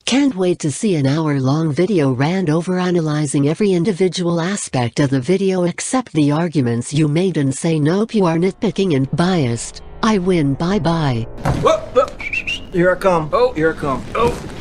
Can't wait to see an hour-long video rant overanalyzing every individual aspect of the video except the arguments you made and say nope, you are nitpicking and biased. I win, bye-bye. Whoa, whoa. Here I come. Oh, here I come. Oh.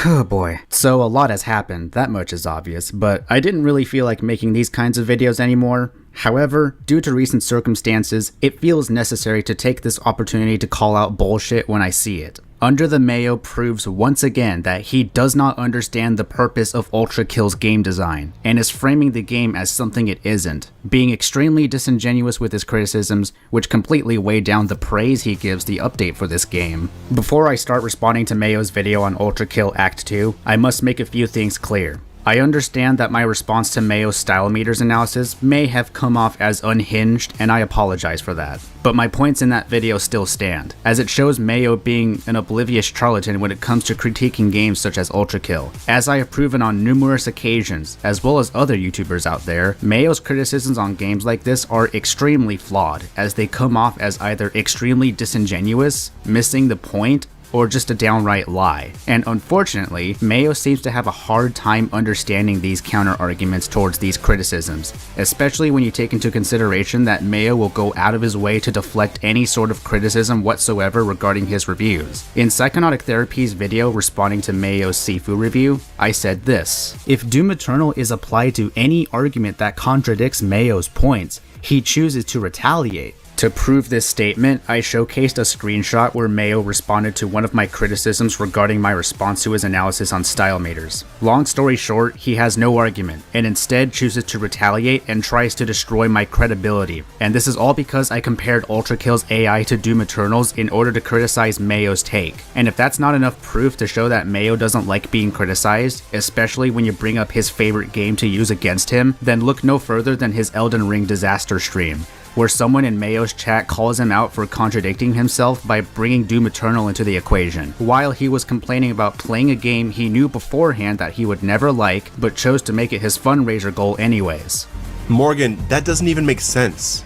Oh boy. So a lot has happened, that much is obvious, but I didn't really feel like making these kinds of videos anymore. However, due to recent circumstances, it feels necessary to take this opportunity to call out bullshit when I see it. Under the Mayo proves once again that he does not understand the purpose of ULTRAKILL's game design, and is framing the game as something it isn't, being extremely disingenuous with his criticisms, which completely weigh down the praise he gives the update for this game. Before I start responding to Mayo's video on ULTRAKILL Act 2, I must make a few things clear. I understand that my response to Mayo's style meters analysis may have come off as unhinged, and I apologize for that. But my points in that video still stand, as it shows Mayo being an oblivious charlatan when it comes to critiquing games such as ULTRAKILL. As I have proven on numerous occasions, as well as other YouTubers out there, Mayo's criticisms on games like this are extremely flawed, as they come off as either extremely disingenuous, missing the point, or just a downright lie. And unfortunately, Mayo seems to have a hard time understanding these counter-arguments towards these criticisms, especially when you take into consideration that Mayo will go out of his way to deflect any sort of criticism whatsoever regarding his reviews. In Psychonautic Therapy's video responding to Mayo's Sifu review, I said this: if Doom Eternal is applied to any argument that contradicts Mayo's points, he chooses to retaliate. To prove this statement, I showcased a screenshot where Mayo responded to one of my criticisms regarding my response to his analysis on style meters. Long story short, he has no argument, and instead chooses to retaliate and tries to destroy my credibility. And this is all because I compared ULTRAKILL's AI to Doom Eternal's in order to criticize Mayo's take. And if that's not enough proof to show that Mayo doesn't like being criticized, especially when you bring up his favorite game to use against him, then look no further than his Elden Ring disaster stream, where someone in Mayo's chat calls him out for contradicting himself by bringing Doom Eternal into the equation, while he was complaining about playing a game he knew beforehand that he would never like, but chose to make it his fundraiser goal anyways. Morgan, that doesn't even make sense.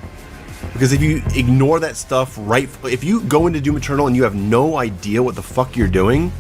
Because if you ignore that stuff if you go into Doom Eternal and you have no idea what the fuck you're doing,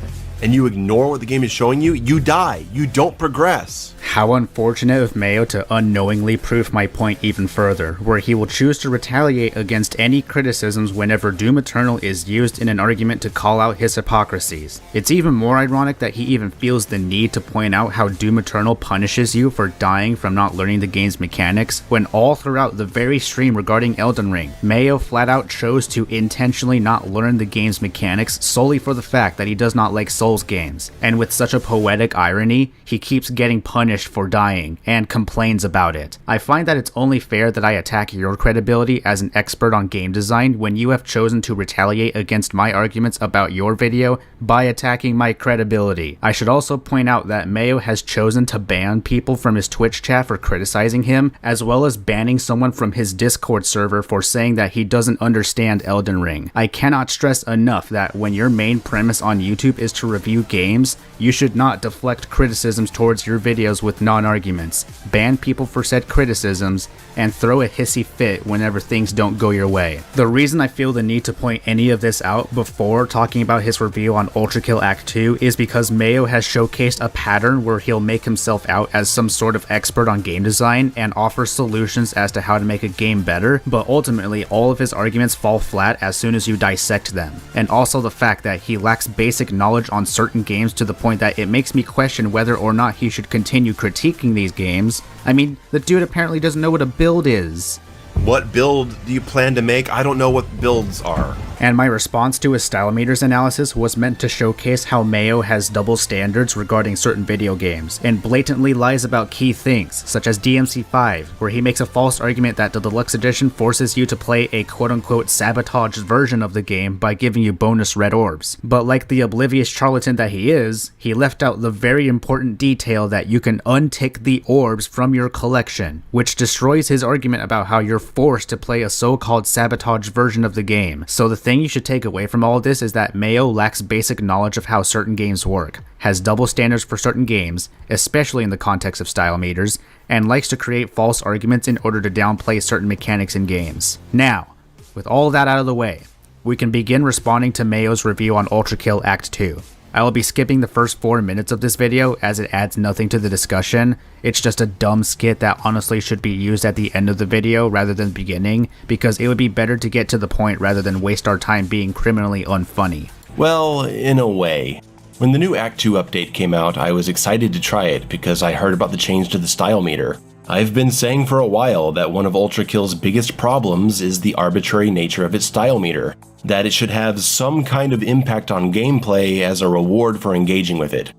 and you ignore what the game is showing you, you die. You don't progress. How unfortunate of Mayo to unknowingly prove my point even further, where he will choose to retaliate against any criticisms whenever Doom Eternal is used in an argument to call out his hypocrisies. It's even more ironic that he even feels the need to point out how Doom Eternal punishes you for dying from not learning the game's mechanics, when all throughout the very stream regarding Elden Ring, Mayo flat out chose to intentionally not learn the game's mechanics solely for the fact that he does not like Souls games, and with such a poetic irony, he keeps getting punished for dying, and complains about it. I find that it's only fair that I attack your credibility as an expert on game design when you have chosen to retaliate against my arguments about your video by attacking my credibility. I should also point out that Mayo has chosen to ban people from his Twitch chat for criticizing him, as well as banning someone from his Discord server for saying that he doesn't understand Elden Ring. I cannot stress enough that when your main premise on YouTube is to review games, you should not deflect criticisms towards your videos with non-arguments, ban people for said criticisms, and throw a hissy fit whenever things don't go your way. The reason I feel the need to point any of this out before talking about his review on ULTRAKILL Act 2 is because Mayo has showcased a pattern where he'll make himself out as some sort of expert on game design and offer solutions as to how to make a game better, but ultimately all of his arguments fall flat as soon as you dissect them. And also the fact that he lacks basic knowledge on certain games to the point that it makes me question whether or not he should continue critiquing these games. I mean, the dude apparently doesn't know what a build is. What build do you plan to make? I don't know what builds are. And my response to his style meters analysis was meant to showcase how Mayo has double standards regarding certain video games, and blatantly lies about key things, such as DMC5, where he makes a false argument that the Deluxe Edition forces you to play a quote-unquote sabotaged version of the game by giving you bonus red orbs. But like the oblivious charlatan that he is, he left out the very important detail that you can untick the orbs from your collection, which destroys his argument about how you're forced to play a so-called sabotaged version of the game. So the thing you should take away from all of this is that Mayo lacks basic knowledge of how certain games work, has double standards for certain games, especially in the context of style meters, and likes to create false arguments in order to downplay certain mechanics in games. Now, with all that out of the way, we can begin responding to Mayo's review on ULTRAKILL Act 2. I will be skipping the first 4 minutes of this video as it adds nothing to the discussion. It's just a dumb skit that honestly should be used at the end of the video rather than the beginning, because it would be better to get to the point rather than waste our time being criminally unfunny. Well, in a way. When the new Act 2 update came out, I was excited to try it because I heard about the change to the style meter. I've been saying for a while that one of ULTRAKILL's biggest problems is the arbitrary nature of its style meter, that it should have some kind of impact on gameplay as a reward for engaging with it.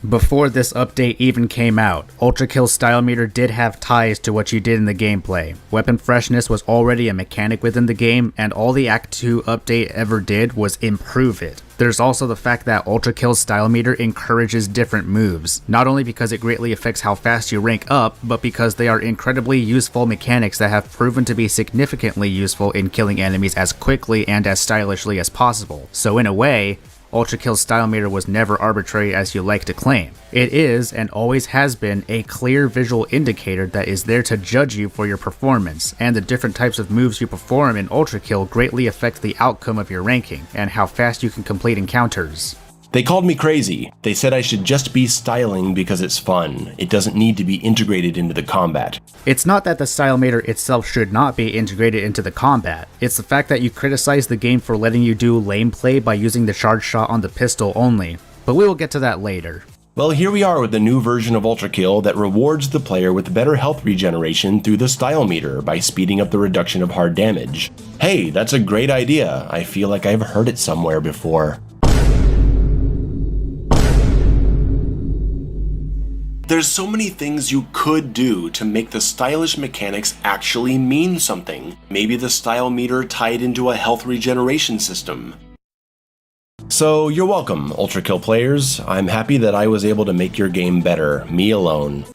Before this update even came out, ULTRAKILL's style meter did have ties to what you did in the gameplay. Weapon freshness was already a mechanic within the game, and all the Act 2 update ever did was improve it. There's also the fact that ULTRAKILL's style meter encourages different moves, not only because it greatly affects how fast you rank up, but because they are incredibly useful mechanics that have proven to be significantly useful in killing enemies as quickly and as stylishly as possible. So in a way, ULTRAKILL's style meter was never arbitrary as you like to claim. It is, and always has been, a clear visual indicator that is there to judge you for your performance, and the different types of moves you perform in ULTRAKILL greatly affect the outcome of your ranking, and how fast you can complete encounters. They called me crazy. They said I should just be styling because it's fun. It doesn't need to be integrated into the combat. It's not that the style meter itself should not be integrated into the combat. It's the fact that you criticize the game for letting you do lane play by using the charge shot on the pistol only. But we will get to that later. Well, here we are with the new version of ULTRAKILL that rewards the player with better health regeneration through the style meter by speeding up the reduction of hard damage. Hey, that's a great idea. I feel like I've heard it somewhere before. There's so many things you could do to make the stylish mechanics actually mean something. Maybe the style meter tied into a health regeneration system. So you're welcome, ULTRAKILL players. I'm happy that I was able to make your game better, me alone.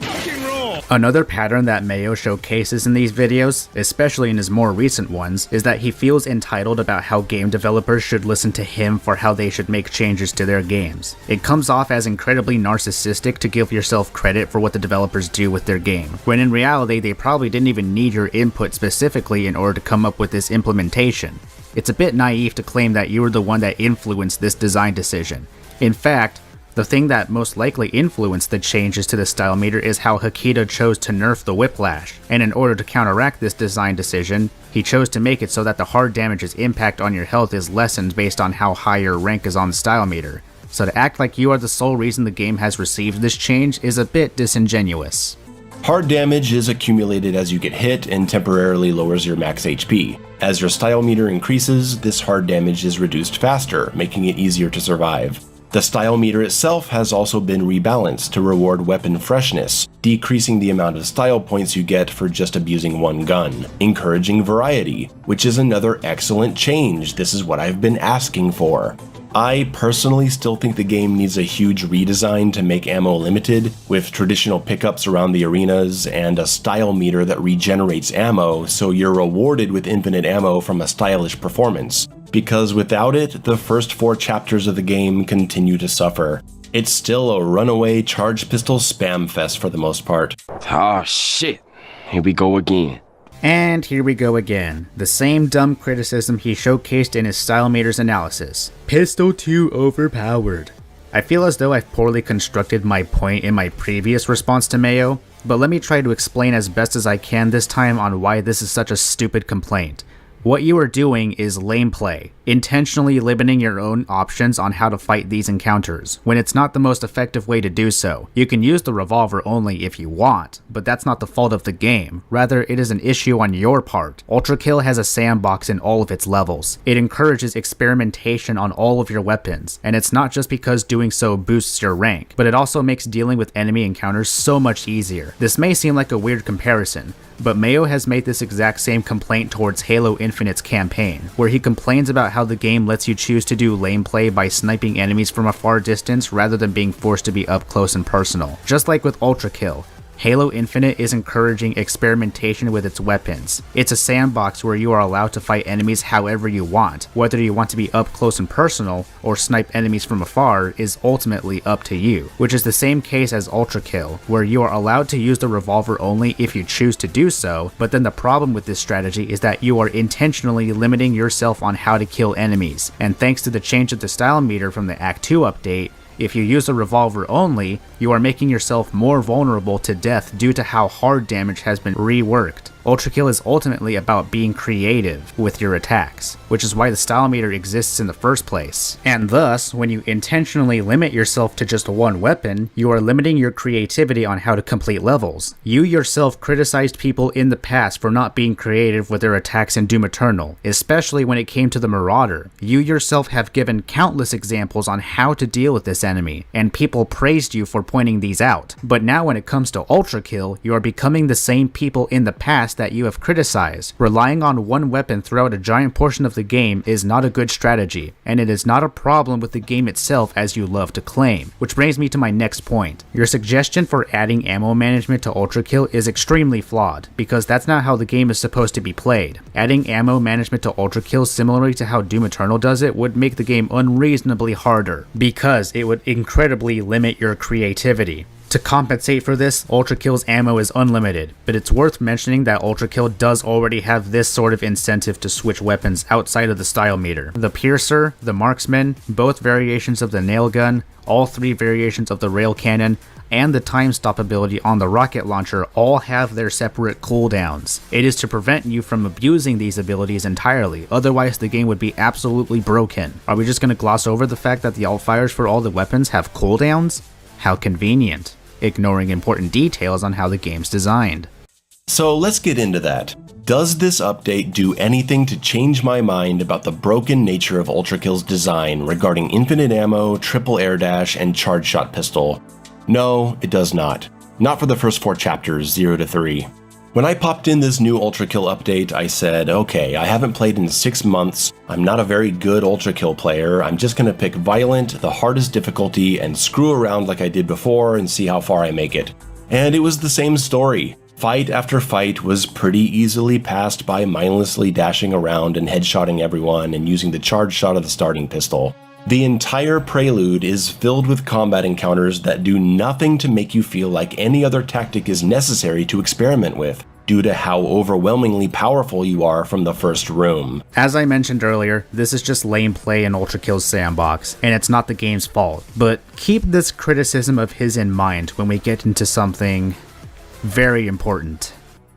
Another pattern that Mayo showcases in these videos, especially in his more recent ones, is that he feels entitled about how game developers should listen to him for how they should make changes to their games. It comes off as incredibly narcissistic to give yourself credit for what the developers do with their game, when in reality they probably didn't even need your input specifically in order to come up with this implementation. It's a bit naive to claim that you were the one that influenced this design decision. In fact, the thing that most likely influenced the changes to the style meter is how Hakita chose to nerf the whiplash, and in order to counteract this design decision, he chose to make it so that the hard damage's impact on your health is lessened based on how high your rank is on the style meter. So to act like you are the sole reason the game has received this change is a bit disingenuous. Hard damage is accumulated as you get hit and temporarily lowers your max HP. As your style meter increases, this hard damage is reduced faster, making it easier to survive. The style meter itself has also been rebalanced to reward weapon freshness, decreasing the amount of style points you get for just abusing one gun, encouraging variety, which is another excellent change. This is what I've been asking for. I personally still think the game needs a huge redesign to make ammo limited, with traditional pickups around the arenas and a style meter that regenerates ammo so you're rewarded with infinite ammo from a stylish performance. Because without it, the first 4 chapters of the game continue to suffer. It's still a runaway charge pistol spam fest for the most part. Oh shit, here we go again. And here we go again. The same dumb criticism he showcased in his style meters analysis. Pistol 2 overpowered. I feel as though I've poorly constructed my point in my previous response to Mayo, but let me try to explain as best as I can this time on why this is such a stupid complaint. What you are doing is lame play, intentionally limiting your own options on how to fight these encounters, when it's not the most effective way to do so. You can use the revolver only if you want, but that's not the fault of the game, rather it is an issue on your part. ULTRAKILL has a sandbox in all of its levels. It encourages experimentation on all of your weapons, and it's not just because doing so boosts your rank, but it also makes dealing with enemy encounters so much easier. This may seem like a weird comparison, but Mayo has made this exact same complaint towards Halo Infinite's campaign, where he complains about how the game lets you choose to do lame play by sniping enemies from a far distance rather than being forced to be up close and personal. Just like with ULTRAKILL, Halo Infinite is encouraging experimentation with its weapons. It's a sandbox where you are allowed to fight enemies however you want. Whether you want to be up close and personal or snipe enemies from afar is ultimately up to you, which is the same case as ULTRAKILL, where you are allowed to use the revolver only if you choose to do so, but then the problem with this strategy is that you are intentionally limiting yourself on how to kill enemies, and thanks to the change of the style meter from the Act 2 update, if you use a revolver only, you are making yourself more vulnerable to death due to how hard damage has been reworked. ULTRAKILL is ultimately about being creative with your attacks, which is why the style meter exists in the first place. And thus, when you intentionally limit yourself to just one weapon, you are limiting your creativity on how to complete levels. You yourself criticized people in the past for not being creative with their attacks in Doom Eternal, especially when it came to the Marauder. You yourself have given countless examples on how to deal with this enemy, and people praised you for pointing these out. But now when it comes to ULTRAKILL, you are becoming the same people in the past that you have criticized. Relying on one weapon throughout a giant portion of the game is not a good strategy, and it is not a problem with the game itself as you love to claim. Which brings me to my next point. Your suggestion for adding ammo management to ULTRAKILL is extremely flawed, because that's not how the game is supposed to be played. Adding ammo management to ULTRAKILL similarly to how Doom Eternal does it would make the game unreasonably harder, because it would incredibly limit your creativity. To compensate for this, ULTRAKILL's ammo is unlimited, but it's worth mentioning that ULTRAKILL does already have this sort of incentive to switch weapons outside of the style meter. The Piercer, the Marksman, both variations of the Nail Gun, all three variations of the Rail Cannon, and the time stop ability on the rocket launcher all have their separate cooldowns. It is to prevent you from abusing these abilities entirely, otherwise the game would be absolutely broken. Are we just going to gloss over the fact that the alt fires for all the weapons have cooldowns? How convenient, ignoring important details on how the game's designed. So let's get into that. Does this update do anything to change my mind about the broken nature of ULTRAKILL's design regarding infinite ammo, triple air dash, and charge shot pistol? No, it does not. Not for the first 4 chapters, 0 to 3. When I popped in this new ULTRAKILL update, I said, okay, I haven't played in 6 months, I'm not a very good ULTRAKILL player, I'm just gonna pick Violent, the hardest difficulty, and screw around like I did before and see how far I make it. And it was the same story. Fight after fight was pretty easily passed by mindlessly dashing around and headshotting everyone and using the charge shot of the starting pistol. The entire prelude is filled with combat encounters that do nothing to make you feel like any other tactic is necessary to experiment with, due to how overwhelmingly powerful you are from the first room. As I mentioned earlier, this is just lame play in ULTRAKILL's sandbox, and it's not the game's fault. But keep this criticism of his in mind when we get into something very important.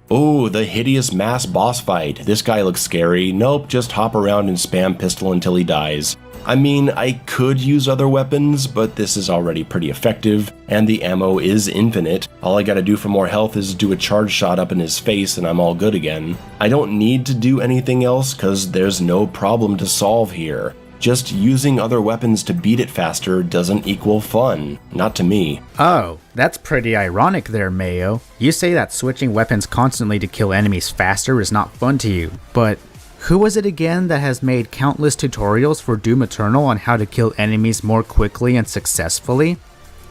Oh, the hideous mass boss fight. This guy looks scary. Nope, just hop around and spam pistol until he dies. I mean, I could use other weapons, but this is already pretty effective, and the ammo is infinite. All I gotta do for more health is do a charge shot up in his face and I'm all good again. I don't need to do anything else cause there's no problem to solve here. Just using other weapons to beat it faster doesn't equal fun. Not to me. Oh, that's pretty ironic there, Mayo. You say that switching weapons constantly to kill enemies faster is not fun to you, but who was it again that has made countless tutorials for Doom Eternal on how to kill enemies more quickly and successfully?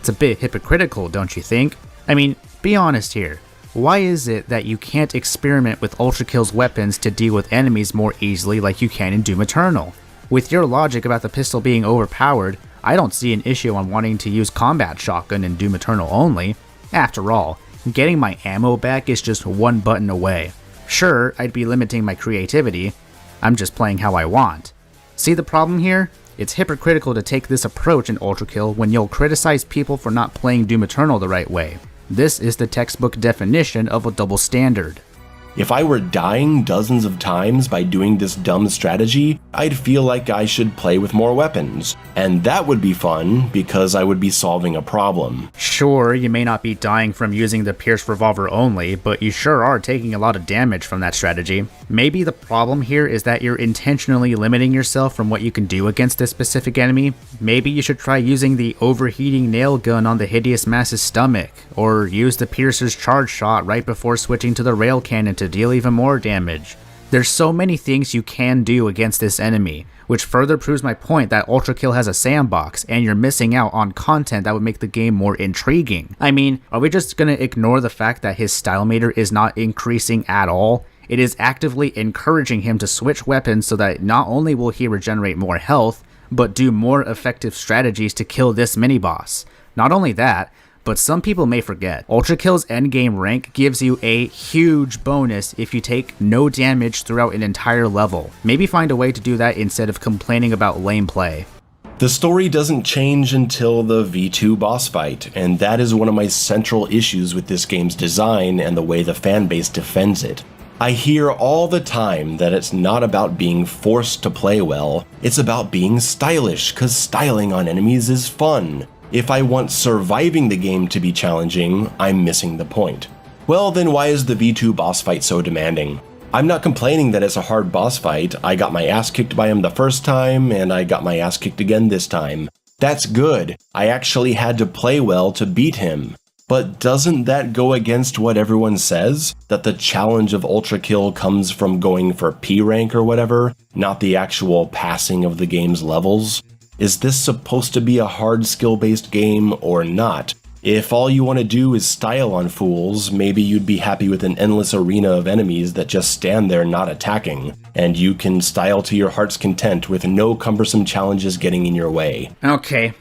It's a bit hypocritical, don't you think? I mean, be honest here. Why is it that you can't experiment with ULTRAKILL's weapons to deal with enemies more easily like you can in Doom Eternal? With your logic about the pistol being overpowered, I don't see an issue on wanting to use combat shotgun in Doom Eternal only. After all, getting my ammo back is just one button away. Sure, I'd be limiting my creativity. I'm just playing how I want. See the problem here? It's hypocritical to take this approach in ULTRAKILL when you'll criticize people for not playing Doom Eternal the right way. This is the textbook definition of a double standard. If I were dying dozens of times by doing this dumb strategy, I'd feel like I should play with more weapons. And that would be fun, because I would be solving a problem. Sure, you may not be dying from using the pierced revolver only, but you sure are taking a lot of damage from that strategy. Maybe the problem here is that you're intentionally limiting yourself from what you can do against this specific enemy. Maybe you should try using the overheating nail gun on the Hideous Mass's stomach, or use the piercer's charge shot right before switching to the rail cannon to deal even more damage. There's so many things you can do against this enemy, which further proves my point that ULTRAKILL has a sandbox, and you're missing out on content that would make the game more intriguing. I mean, are we just gonna ignore the fact that his style meter is not increasing at all? It is actively encouraging him to switch weapons so that not only will he regenerate more health, but do more effective strategies to kill this mini-boss. Not only that, but some people may forget, ULTRAKILL's endgame rank gives you a huge bonus if you take no damage throughout an entire level. Maybe find a way to do that instead of complaining about lame play. The story doesn't change until the V2 boss fight, and that is one of my central issues with this game's design and the way the fanbase defends it. I hear all the time that it's not about being forced to play well, it's about being stylish, cause styling on enemies is fun. If I want surviving the game to be challenging, I'm missing the point. Well, then why is the V2 boss fight so demanding? I'm not complaining that it's a hard boss fight. I got my ass kicked by him the first time, and I got my ass kicked again this time. That's good. I actually had to play well to beat him. But doesn't that go against what everyone says? That the challenge of ULTRAKILL comes from going for P rank or whatever, not the actual passing of the game's levels? Is this supposed to be a hard skill-based game or not? If all you want to do is style on fools, maybe you'd be happy with an endless arena of enemies that just stand there not attacking, and you can style to your heart's content with no cumbersome challenges getting in your way. Okay.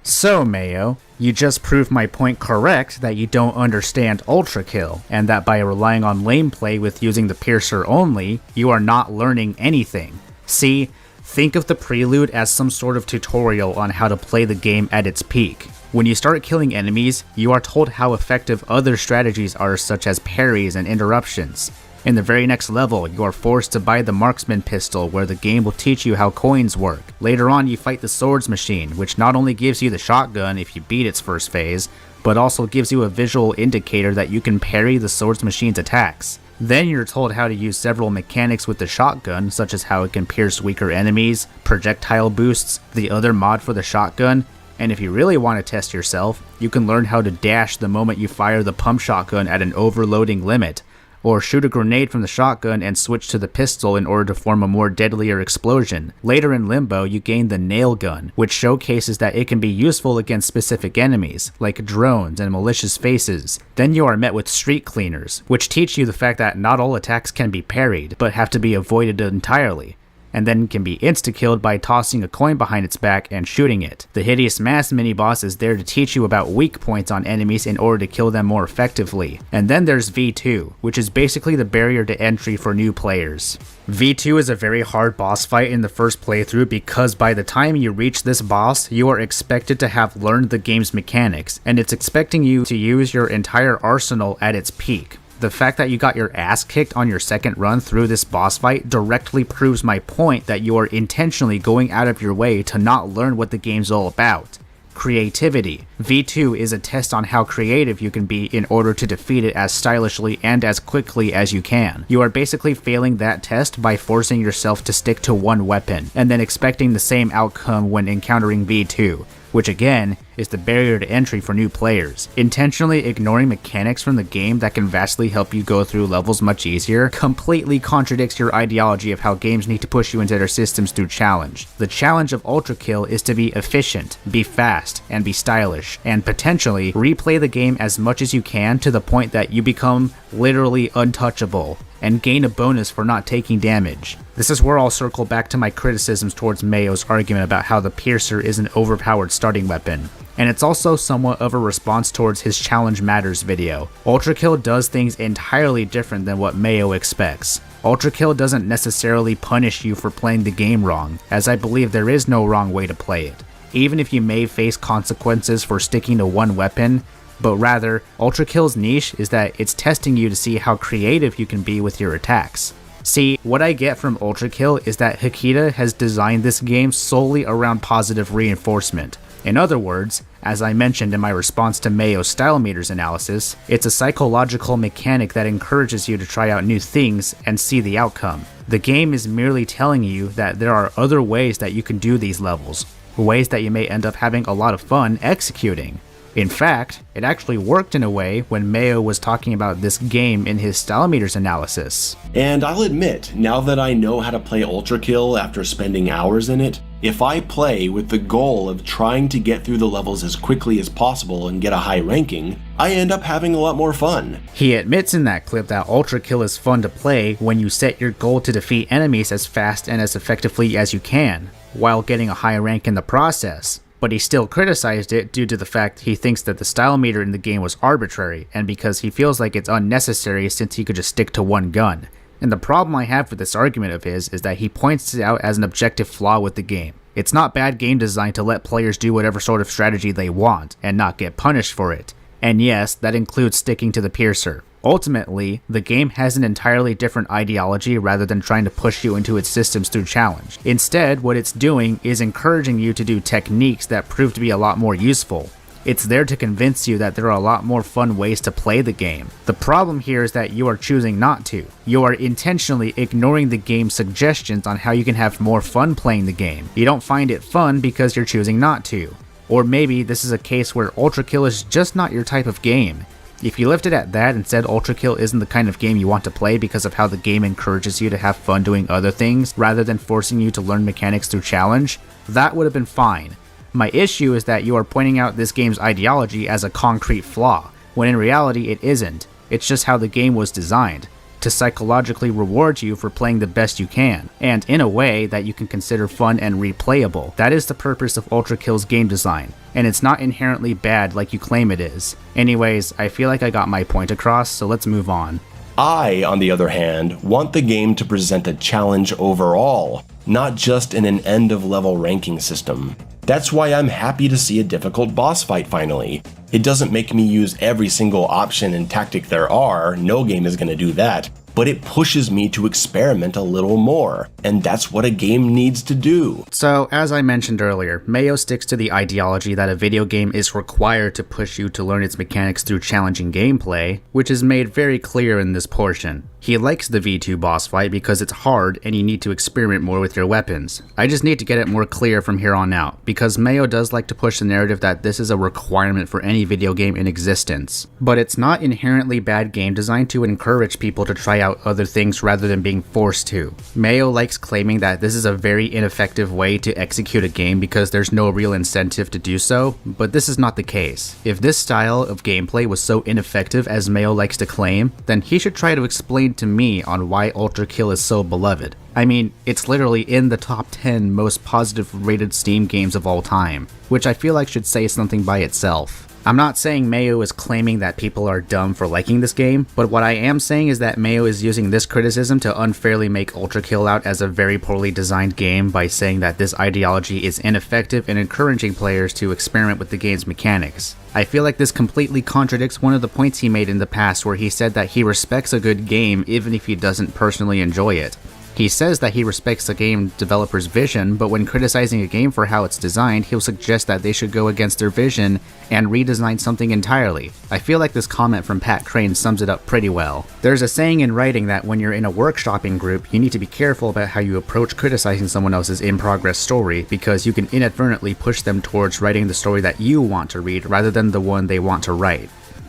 So, Mayo, you just proved my point correct that you don't understand ULTRAKILL, and that by relying on lane play with using the piercer only, you are not learning anything. See, think of the prelude as some sort of tutorial on how to play the game at its peak. When you start killing enemies, you are told how effective other strategies are, such as parries and interruptions. In the very next level, you are forced to buy the marksman pistol, where the game will teach you how coins work. Later on, you fight the swords machine, which not only gives you the shotgun if you beat its first phase, but also gives you a visual indicator that you can parry the swords machine's attacks. Then you're told how to use several mechanics with the shotgun, such as how it can pierce weaker enemies, projectile boosts, the other mod for the shotgun, and if you really want to test yourself, you can learn how to dash the moment you fire the pump shotgun at an overloading limit, or shoot a grenade from the shotgun and switch to the pistol in order to form a more deadlier explosion. Later in Limbo, you gain the nail gun, which showcases that it can be useful against specific enemies, like drones and malicious faces. Then you are met with street cleaners, which teach you the fact that not all attacks can be parried, but have to be avoided entirely, and then can be insta-killed by tossing a coin behind its back and shooting it. The Hideous Mass mini-boss is there to teach you about weak points on enemies in order to kill them more effectively. And then there's V2, which is basically the barrier to entry for new players. V2 is a very hard boss fight in the first playthrough because by the time you reach this boss, you are expected to have learned the game's mechanics, and it's expecting you to use your entire arsenal at its peak. The fact that you got your ass kicked on your second run through this boss fight directly proves my point that you are intentionally going out of your way to not learn what the game's all about. Creativity. V2 is a test on how creative you can be in order to defeat it as stylishly and as quickly as you can. You are basically failing that test by forcing yourself to stick to one weapon, and then expecting the same outcome when encountering V2. Which again, is the barrier to entry for new players. Intentionally ignoring mechanics from the game that can vastly help you go through levels much easier completely contradicts your ideology of how games need to push you into their systems through challenge. The challenge of ULTRAKILL is to be efficient, be fast, and be stylish, and potentially replay the game as much as you can to the point that you become literally untouchable, and gain a bonus for not taking damage. This is where I'll circle back to my criticisms towards Mayo's argument about how the piercer is an overpowered starting weapon. And it's also somewhat of a response towards his Challenge Matters video. ULTRAKILL does things entirely different than what Mayo expects. ULTRAKILL doesn't necessarily punish you for playing the game wrong, as I believe there is no wrong way to play it. Even if you may face consequences for sticking to one weapon, but rather, ULTRAKILL's niche is that it's testing you to see how creative you can be with your attacks. See, what I get from ULTRAKILL is that Hikita has designed this game solely around positive reinforcement. In other words, as I mentioned in my response to Mayo's style meters analysis, it's a psychological mechanic that encourages you to try out new things and see the outcome. The game is merely telling you that there are other ways that you can do these levels, ways that you may end up having a lot of fun executing. In fact, it actually worked in a way when Mayo was talking about this game in his style meters analysis. And I'll admit, now that I know how to play ULTRAKILL after spending hours in it, if I play with the goal of trying to get through the levels as quickly as possible and get a high ranking, I end up having a lot more fun. He admits in that clip that ULTRAKILL is fun to play when you set your goal to defeat enemies as fast and as effectively as you can, while getting a high rank in the process. But he still criticized it due to the fact he thinks that the style meter in the game was arbitrary, and because he feels like it's unnecessary since he could just stick to one gun. And the problem I have with this argument of his is that he points it out as an objective flaw with the game. It's not bad game design to let players do whatever sort of strategy they want, and not get punished for it. And yes, that includes sticking to the piercer. Ultimately, the game has an entirely different ideology rather than trying to push you into its systems through challenge. Instead, what it's doing is encouraging you to do techniques that prove to be a lot more useful. It's there to convince you that there are a lot more fun ways to play the game. The problem here is that you are choosing not to. You are intentionally ignoring the game's suggestions on how you can have more fun playing the game. You don't find it fun because you're choosing not to. Or maybe this is a case where ULTRAKILL is just not your type of game. If you left it at that and said ULTRAKILL isn't the kind of game you want to play because of how the game encourages you to have fun doing other things rather than forcing you to learn mechanics through challenge, that would have been fine. My issue is that you are pointing out this game's ideology as a concrete flaw, when in reality it isn't. It's just how the game was designed, to psychologically reward you for playing the best you can, and in a way that you can consider fun and replayable. That is the purpose of ULTRAKILL's game design, and it's not inherently bad like you claim it is. Anyways, I feel like I got my point across, so let's move on. I, on the other hand, want the game to present a challenge overall, not just in an end-of-level ranking system. That's why I'm happy to see a difficult boss fight finally. It doesn't make me use every single option and tactic there are, no game is going to do that, but it pushes me to experiment a little more, and that's what a game needs to do. So, as I mentioned earlier, Mayo sticks to the ideology that a video game is required to push you to learn its mechanics through challenging gameplay, which is made very clear in this portion. He likes the V2 boss fight because it's hard and you need to experiment more with your weapons. I just need to get it more clear from here on out, because Mayo does like to push the narrative that this is a requirement for any video game in existence. But it's not inherently bad game design to encourage people to try out other things rather than being forced to. Mayo likes claiming that this is a very ineffective way to execute a game because there's no real incentive to do so, but this is not the case. If this style of gameplay was so ineffective as Mayo likes to claim, then he should try to explain to me on why ULTRAKILL is so beloved. I mean, it's literally in the top 10 most positive rated Steam games of all time, which I feel like should say something by itself. I'm not saying Mayo is claiming that people are dumb for liking this game, but what I am saying is that Mayo is using this criticism to unfairly make ULTRAKILL out as a very poorly designed game by saying that this ideology is ineffective in encouraging players to experiment with the game's mechanics. I feel like this completely contradicts one of the points he made in the past where he said that he respects a good game even if he doesn't personally enjoy it. He says that he respects the game developer's vision, but when criticizing a game for how it's designed, he'll suggest that they should go against their vision and redesign something entirely. I feel like this comment from Pat Crane sums it up pretty well. There's a saying in writing that when you're in a workshopping group, you need to be careful about how you approach criticizing someone else's in-progress story, because you can inadvertently push them towards writing the story that you want to read rather than the one they want to write.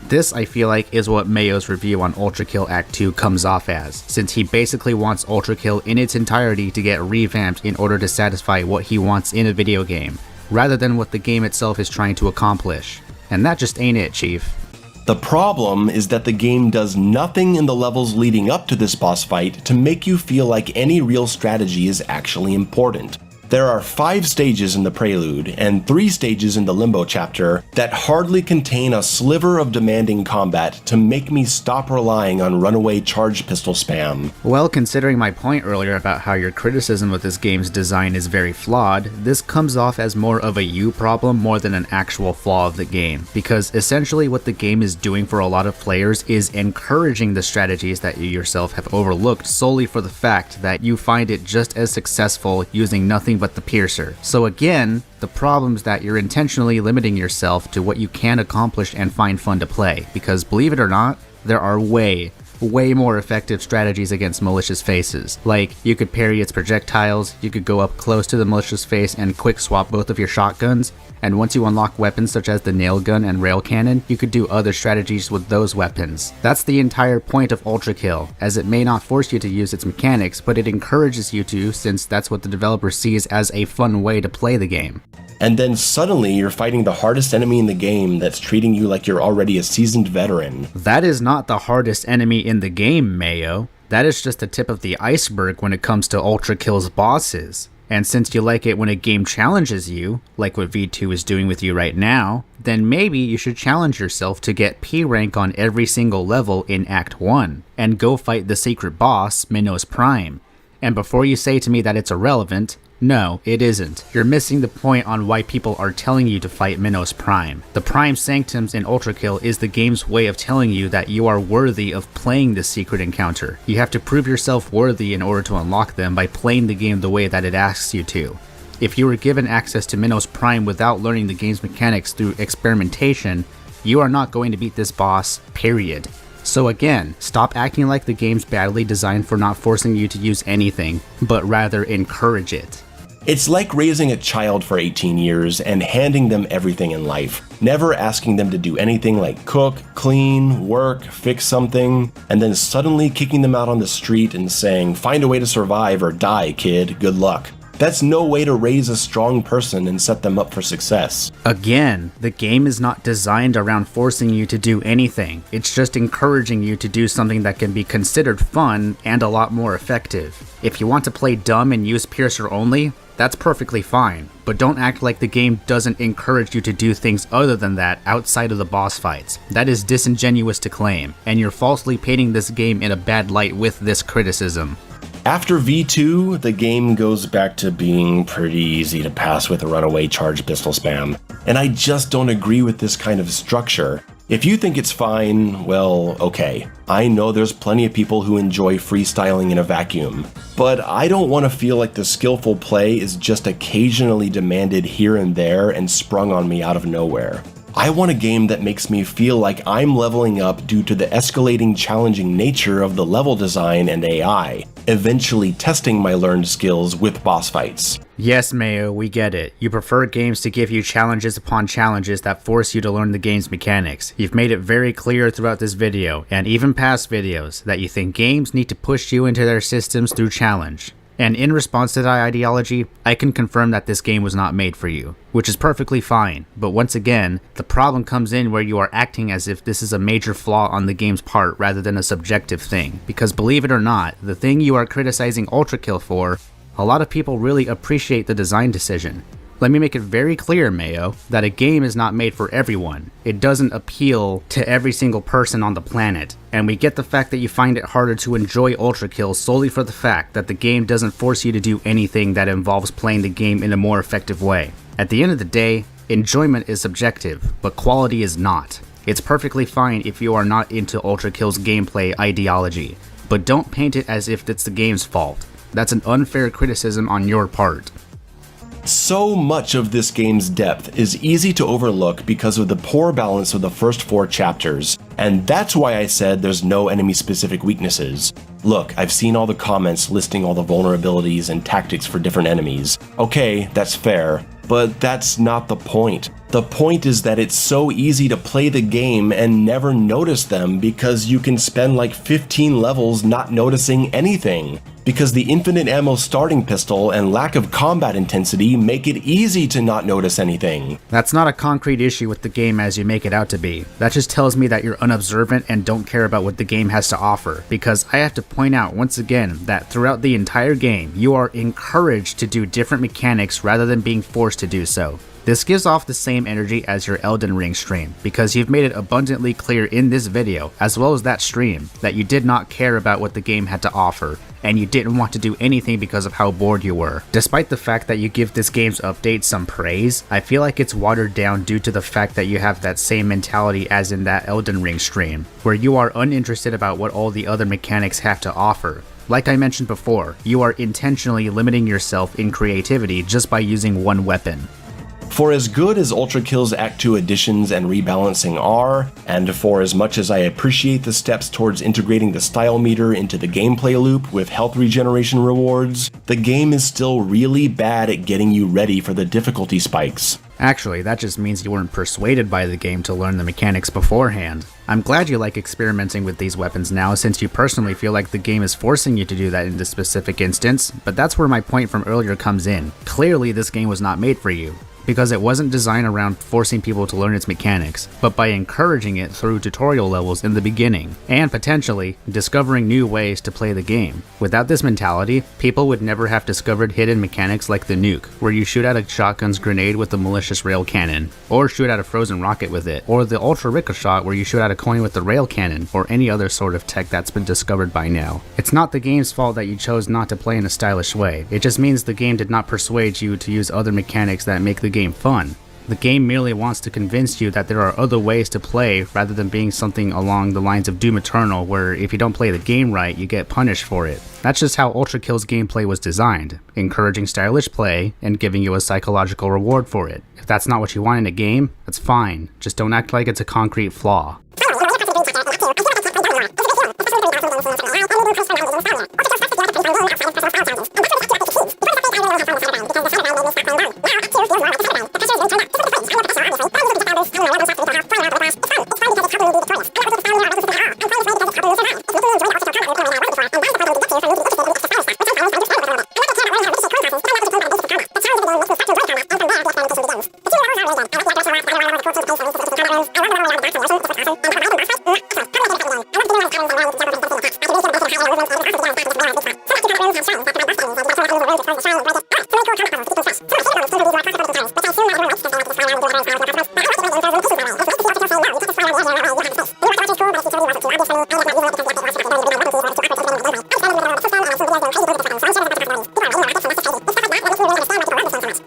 This, I feel like, is what Mayo's review on ULTRAKILL Act 2 comes off as, since he basically wants ULTRAKILL in its entirety to get revamped in order to satisfy what he wants in a video game, rather than what the game itself is trying to accomplish. And that just ain't it, Chief. The problem is that the game does nothing in the levels leading up to this boss fight to make you feel like any real strategy is actually important. There are 5 stages in the Prelude and 3 stages in the Limbo chapter that hardly contain a sliver of demanding combat to make me stop relying on runaway charge pistol spam. Well, considering my point earlier about how your criticism of this game's design is very flawed, this comes off as more of a you problem more than an actual flaw of the game, because essentially what the game is doing for a lot of players is encouraging the strategies that you yourself have overlooked solely for the fact that you find it just as successful using nothing but the piercer. So again, the problem is that you're intentionally limiting yourself to what you can accomplish and find fun to play, because believe it or not, there are way more effective strategies against malicious faces. Like, you could parry its projectiles, you could go up close to the malicious face and quick swap both of your shotguns, and once you unlock weapons such as the nail gun and rail cannon, you could do other strategies with those weapons. That's the entire point of ULTRAKILL, as it may not force you to use its mechanics, but it encourages you to, since that's what the developer sees as a fun way to play the game. And then suddenly you're fighting the hardest enemy in the game that's treating you like you're already a seasoned veteran. That is not the hardest enemy in the game, Mayo. That is just the tip of the iceberg when it comes to ULTRAKILL's bosses. And since you like it when a game challenges you, like what V2 is doing with you right now, then maybe you should challenge yourself to get P rank on every single level in Act 1, and go fight the secret boss, Minos Prime. And before you say to me that it's irrelevant, no, it isn't. You're missing the point on why people are telling you to fight Minos Prime. The Prime Sanctums in ULTRAKILL is the game's way of telling you that you are worthy of playing this secret encounter. You have to prove yourself worthy in order to unlock them by playing the game the way that it asks you to. If you were given access to Minos Prime without learning the game's mechanics through experimentation, you are not going to beat this boss, period. So again, stop acting like the game's badly designed for not forcing you to use anything, but rather encourage it. It's like raising a child for 18 years and handing them everything in life, never asking them to do anything like cook, clean, work, fix something, and then suddenly kicking them out on the street and saying, "Find a way to survive or die, kid, good luck." That's no way to raise a strong person and set them up for success. Again, the game is not designed around forcing you to do anything. It's just encouraging you to do something that can be considered fun and a lot more effective. If you want to play dumb and use Piercer only, that's perfectly fine, but don't act like the game doesn't encourage you to do things other than that outside of the boss fights. That is disingenuous to claim, and you're falsely painting this game in a bad light with this criticism. After V2, the game goes back to being pretty easy to pass with a runaway charge pistol spam, and I just don't agree with this kind of structure. If you think it's fine, well, okay. I know there's plenty of people who enjoy freestyling in a vacuum, but I don't want to feel like the skillful play is just occasionally demanded here and there and sprung on me out of nowhere. I want a game that makes me feel like I'm leveling up due to the escalating challenging nature of the level design and AI, eventually testing my learned skills with boss fights. Yes, Mayo, we get it. You prefer games to give you challenges upon challenges that force you to learn the game's mechanics. You've made it very clear throughout this video, and even past videos, that you think games need to push you into their systems through challenge. And in response to that ideology, I can confirm that this game was not made for you, which is perfectly fine, but once again, the problem comes in where you are acting as if this is a major flaw on the game's part rather than a subjective thing, because believe it or not, the thing you are criticizing ULTRAKILL for, a lot of people really appreciate the design decision. Let me make it very clear, Mayo, that a game is not made for everyone. It doesn't appeal to every single person on the planet, and we get the fact that you find it harder to enjoy ULTRAKILL solely for the fact that the game doesn't force you to do anything that involves playing the game in a more effective way. At the end of the day, enjoyment is subjective, but quality is not. It's perfectly fine if you are not into ULTRAKILL's gameplay ideology, but don't paint it as if it's the game's fault. That's an unfair criticism on your part. So much of this game's depth is easy to overlook because of the poor balance of the first 4 chapters, and that's why I said there's no enemy-specific weaknesses. Look, I've seen all the comments listing all the vulnerabilities and tactics for different enemies. Okay, that's fair, but that's not the point. The point is that it's so easy to play the game and never notice them because you can spend like 15 levels not noticing anything. Because the infinite ammo starting pistol and lack of combat intensity make it easy to not notice anything. That's not a concrete issue with the game as you make it out to be. That just tells me that you're unobservant and don't care about what the game has to offer, because I have to point out once again that throughout the entire game, you are encouraged to do different mechanics rather than being forced to do so. This gives off the same energy as your Elden Ring stream, because you've made it abundantly clear in this video, as well as that stream, that you did not care about what the game had to offer, and you didn't want to do anything because of how bored you were. Despite the fact that you give this game's update some praise, I feel like it's watered down due to the fact that you have that same mentality as in that Elden Ring stream, where you are uninterested about what all the other mechanics have to offer. Like I mentioned before, you are intentionally limiting yourself in creativity just by using one weapon. For as good as ULTRAKILL's Act 2 additions and rebalancing are, and for as much as I appreciate the steps towards integrating the style meter into the gameplay loop with health regeneration rewards, the game is still really bad at getting you ready for the difficulty spikes. Actually, that just means you weren't persuaded by the game to learn the mechanics beforehand. I'm glad you like experimenting with these weapons now, since you personally feel like the game is forcing you to do that in this specific instance, but that's where my point from earlier comes in. Clearly this game was not made for you, because it wasn't designed around forcing people to learn its mechanics, but by encouraging it through tutorial levels in the beginning, and potentially discovering new ways to play the game. Without this mentality, people would never have discovered hidden mechanics like the nuke, where you shoot out a shotgun's grenade with a malicious rail cannon, or shoot out a frozen rocket with it, or the ultra ricochet where you shoot out a coin with the rail cannon, or any other sort of tech that's been discovered by now. It's not the game's fault that you chose not to play in a stylish way, it just means the game did not persuade you to use other mechanics that make the game fun. The game merely wants to convince you that there are other ways to play rather than being something along the lines of Doom Eternal, where if you don't play the game right, you get punished for it. That's just how ULTRAKILL's gameplay was designed, encouraging stylish play and giving you a psychological reward for it. If that's not what you want in a game, that's fine, just don't act like it's a concrete flaw.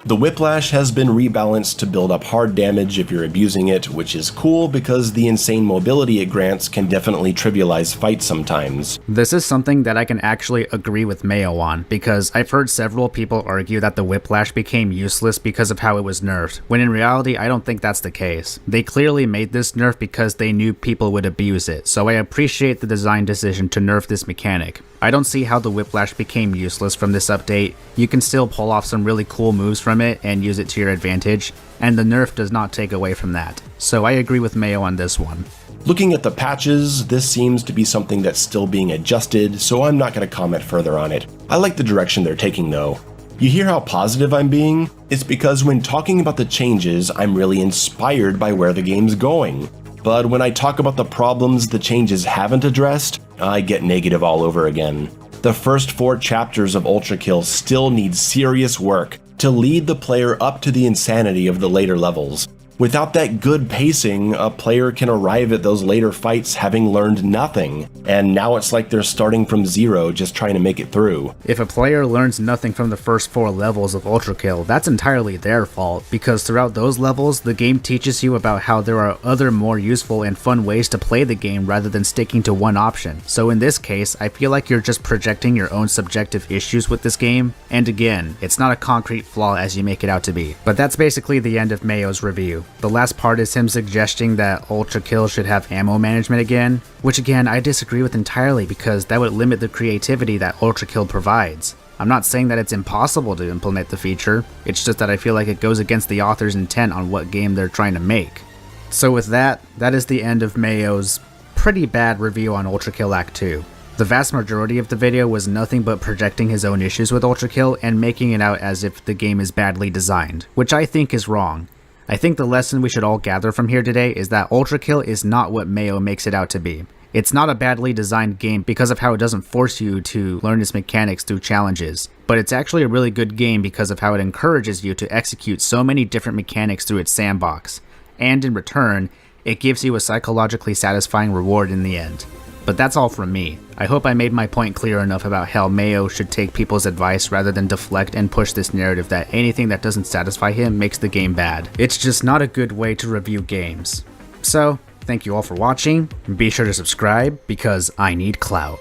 The Whiplash has been rebalanced to build up hard damage if you're abusing it, which is cool because the insane mobility it grants can definitely trivialize fights sometimes. This is something that I can actually agree with Mayo on, because I've heard several people argue that the Whiplash became useless because of how it was nerfed, when in reality I don't think that's the case. They clearly made this nerf because they knew people would abuse it, so I appreciate the design decision to nerf this mechanic. I don't see how the Whiplash became useless from this update. You can still pull off some really cool moves from it and use it to your advantage, and the nerf does not take away from that. So I agree with Mayo on this one. Looking at the patches, this seems to be something that's still being adjusted, so I'm not going to comment further on it. I like the direction they're taking though. You hear how positive I'm being? It's because when talking about the changes, I'm really inspired by where the game's going. But when I talk about the problems the changes haven't addressed, I get negative all over again. The first 4 chapters of ULTRAKILL still need serious work to lead the player up to the insanity of the later levels. Without that good pacing, a player can arrive at those later fights having learned nothing, and now it's like they're starting from zero just trying to make it through. If a player learns nothing from the first 4 levels of ULTRAKILL, that's entirely their fault, because throughout those levels, the game teaches you about how there are other more useful and fun ways to play the game rather than sticking to one option. So in this case, I feel like you're just projecting your own subjective issues with this game, and again, it's not a concrete flaw as you make it out to be. But that's basically the end of Mayo's review. The last part is him suggesting that ULTRAKILL should have ammo management again, which again I disagree with entirely because that would limit the creativity that ULTRAKILL provides. I'm not saying that it's impossible to implement the feature, it's just that I feel like it goes against the author's intent on what game they're trying to make. So with that is the end of Mayo's pretty bad review on ULTRAKILL Act 2. The vast majority of the video was nothing but projecting his own issues with ULTRAKILL and making it out as if the game is badly designed, which I think is wrong. I think the lesson we should all gather from here today is that ULTRAKILL is not what Mayo makes it out to be. It's not a badly designed game because of how it doesn't force you to learn its mechanics through challenges, but it's actually a really good game because of how it encourages you to execute so many different mechanics through its sandbox, and in return, it gives you a psychologically satisfying reward in the end. But that's all from me. I hope I made my point clear enough about how Mayo should take people's advice rather than deflect and push this narrative that anything that doesn't satisfy him makes the game bad. It's just not a good way to review games. So, thank you all for watching, be sure to subscribe because I need clout.